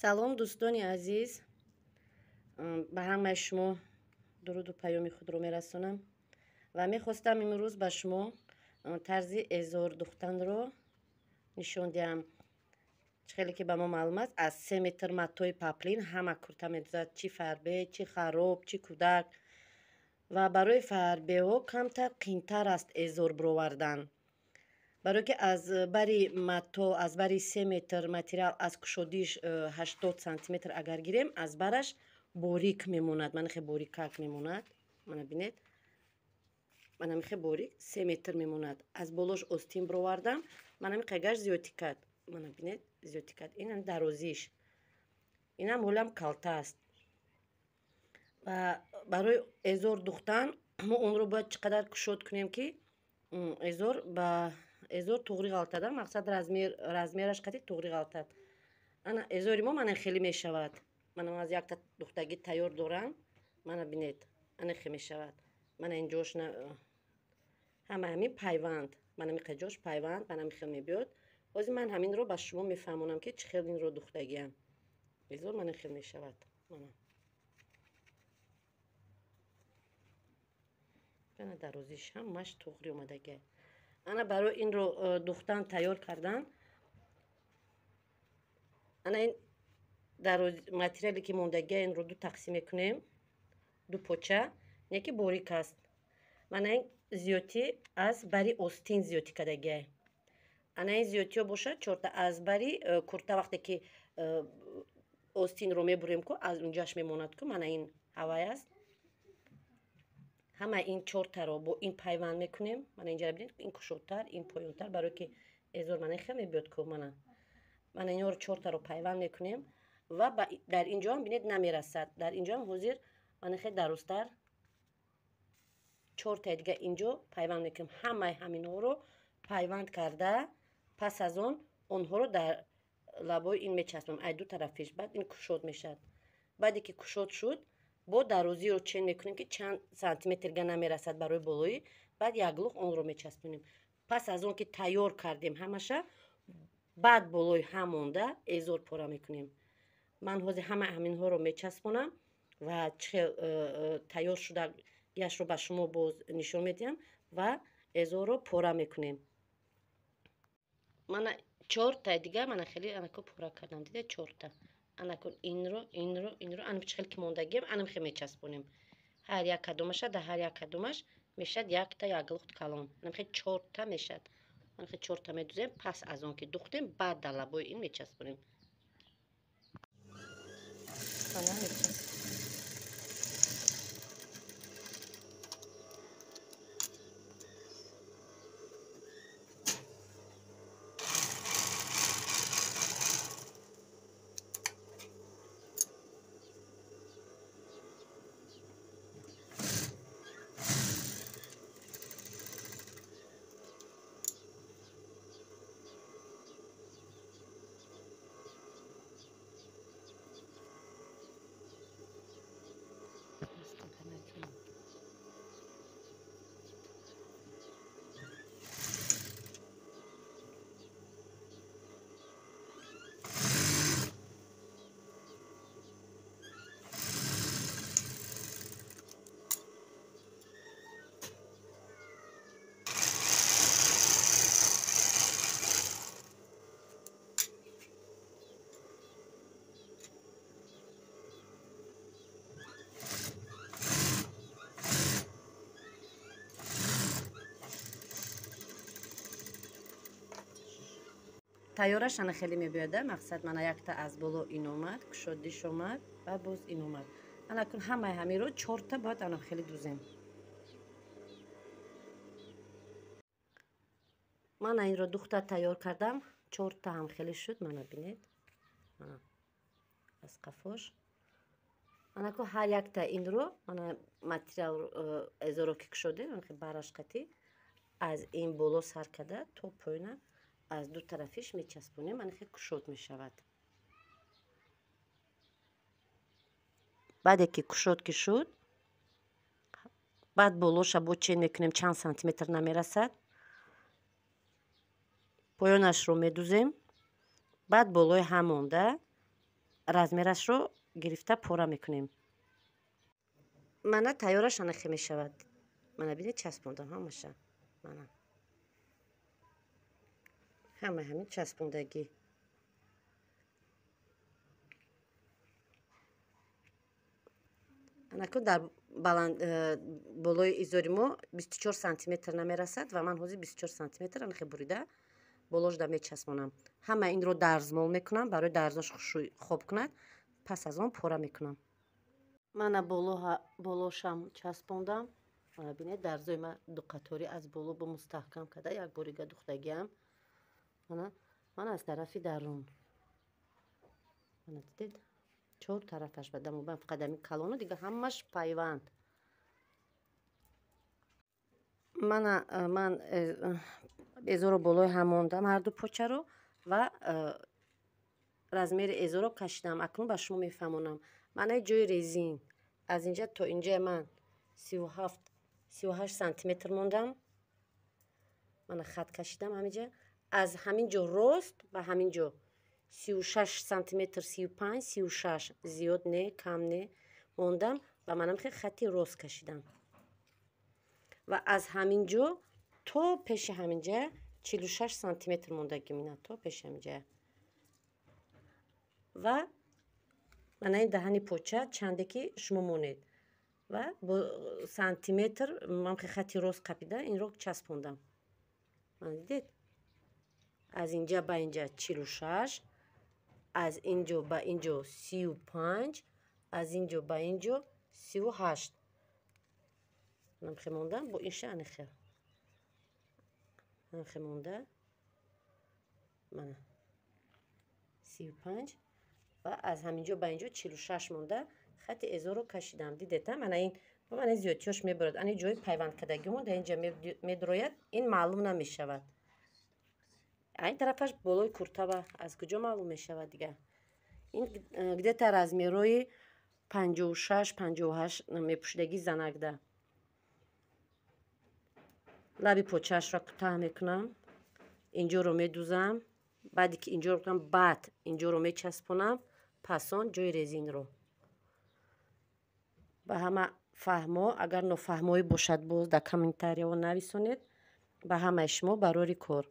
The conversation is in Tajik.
салом дӯстони азиз, ба ҳамаи шумо дуруду паёми худро мерасонам ва мехостам имрӯз ба шумо тарзи эзор духтанро нишон диҳам. хеле ки ба мо маълум аст, аз 3 метр матои паплин ҳама курта медозад, чӣ фарбе, чӣ хароб, чӣ кӯдак. ва барои фарбеҳо камтар қийтар аст эзор бировардан, барое ки аз бари мато, аз бари 3 метр материал, аз кушодиш 80 сантиметр агар гирем, аз бараш борик мемонад. манахе борикак мемонад, мана бинед, манамихе борик 3 метр мемонад. аз болош остин бировардам, манамиқагаш зиётикад, мана бинед, зиётикад. ин дарозиш, инам ҳолам калта аст. ва барои эзор духтан мо онро бояд чӣ қадар кушод кунем ки эзор туғри ғалтада, мақсад размераш қади туғри ғалтад. ана эзори мо мана хеле мешавад. мана аз якта духтагӣ тайёр дорам, мана бинед, ана хеле мешавад. мана инҷош ҳама ҳамин пайванд, мана миқаҷош пайванд, мана михел мебиёд. ҳозир ман ҳаминро ба шумо мефаҳмонам ки чӣ хел инро духтагиам. эзор мана хел мешавад. мана дарозиш ҳамаш туғри омадагӣ. ана барои инро духтан тайёр кардан, ана ин материале ки мондагия, инро ду тақсим мекунем, ду поча, яке борик аст. мана ин зиётӣ аз бари остин зиётӣ кардагия. ана ин зиётиҳо бошад чорта аз бари курта, вақте ки остинро мебурем ку аз унҷаш мемонад ку, мана ин ҳавай аст. ҳама ин чортаро бо ин пайванд мекунем. мана инҷара бинед, ин кушодтар, ин поёнтар, барое ки эзор мана хел мебиёд ку. мана инҳоро чортаро пайванд мекунем ва дар инҷо ҳам бинед намерасад. дар инҷо ҳам ҳозир мана хел дарозтар чортаи дига инҷо пайванд мекунем. ҳамаи ҳаминҳоро пайванд карда, пас аз он онҳоро дар лабои ин мечаспонем, ай ду тарафиш. баъд ин кушод мешавад. баъде ки кушод шуд, бо дарозиро чен мекунем ки чанд сантиметрга намерасад барои болоӣ. баъд яклух онро мечаспонем. пас аз он ки тайёр кардем ҳамаша, баъд болои ҳам монда эзор пора мекунем. ман ҳозир ҳамаи ҳаминҳоро мечаспонам ва чӣ хел тайёр шудагиашро ба шумо боз нишон медиҳам ва эзорро пора мекунем. мана чортаи дига мана хеле анако пора кардам. дида чорта анакун инро ана чӣ хел ки мондагиам, анам хел мечаспонем. ҳар як кадомаша дар ҳар як кадомаш мешад якта яглухт калон. анамхе чорта мешад. анахе чорта медузем. пас аз он ки духтем, баъд дар лабои ин мечаспонем. тайёраш ана хеле мебиёда. мақсад мана якта аз боло ин омад, кушодиш омад, баъд боз ин омад. анакун ҳамаи ҳамиро чорта бояд ана хеле дузем. мана инро духта тайёр кардам. чорта ҳам хеле шуд. мана бинед, мана аз қафош анаку ҳар якта инро мана материал эзоро ки кушодем, бараш қатӣ аз ин боло сар карда то поёна аз ду тарафиш мечаспонем. мана хел кушод мешавад. баъде ки кушод ки шуд, баъд болоша бо чен мекунем, чанд сантиметр намерасад. поёнашро медузем. баъд болои ҳам монда размерашро гирифта пора мекунем. мана тайёра шанахӣ мешавад. мана бинед часпондам ҳамаша. мана ҳама ҳамин часпондагӣ. анакун дар болои изори мо 24 сантиметр намерасад ва ман ҳозир 24 сантиметр анахе бурида болошда мечаспонам. ҳама инро дарзмол мекунам барои дарзош хоб кунад. пас аз он пора мекунам. мана болошам часпондам. бинед дарзои ман ду қатори аз боло бо мустаҳкам када як борига духтагиам. мана аз тарафи дарун. мана дидед? чор тарафаш ба дамобан фақат ами калону дига ҳамаш пайванд. ман эзоро болои ҳам мондам ҳарду почаро ва размери эзоро кашидам. акнун ба шумо мефаҳмонам. манаи ҷои резин аз инҷа то инҷаи ман 37 сантиметр мондам. мана хат кашидам ҳаминҷа. аз ҳамин ҷо рост ба ҳамин ҷо 36 сантиметр 35 36 зиёд не кам не мондам ва манам хеле хати рост кашидам. ва аз ҳамин ҷо то пеши ҳаминҷа 46 сантиметр мондагӣ мина то пеши ҳаминҷа. ва мана ин даҳани поча чанде ки шумо монед ва бо сантиметр ман хеле хати рост капида инро часпондам. мана дидед? аз инҷа ба инҷа 46 аз инҷо ба инҷо 35 аз инҷо ба инҷо 38 намхе мондам бо ин шаънихе намхе монда мана 35 ва аз ҳаминҷо ба инҷо 46 монда хати эзоро кашидам. дидета? мана ин мана зиёдтиёш мебарад. ани ҷои пайванд кардагиҳо дар инҷа медурояд. ин маълум намешавад. айн тарафаш болои куртава аз куҷо маълум мешавад дига. ин где-то размерои 56-58 мепӯшидагӣ занагда. лаби почаашро кӯтаҳ мекунам. инҷоро медузам. баъде ки инҷоро кунам баъд инҷоро мечаспонам. пасон ҷои резинро. ба ҳама фаҳмо агар нофаҳмое бошад боз дар комментарияҳо нависонед. ба ҳамаи шумо барори кор.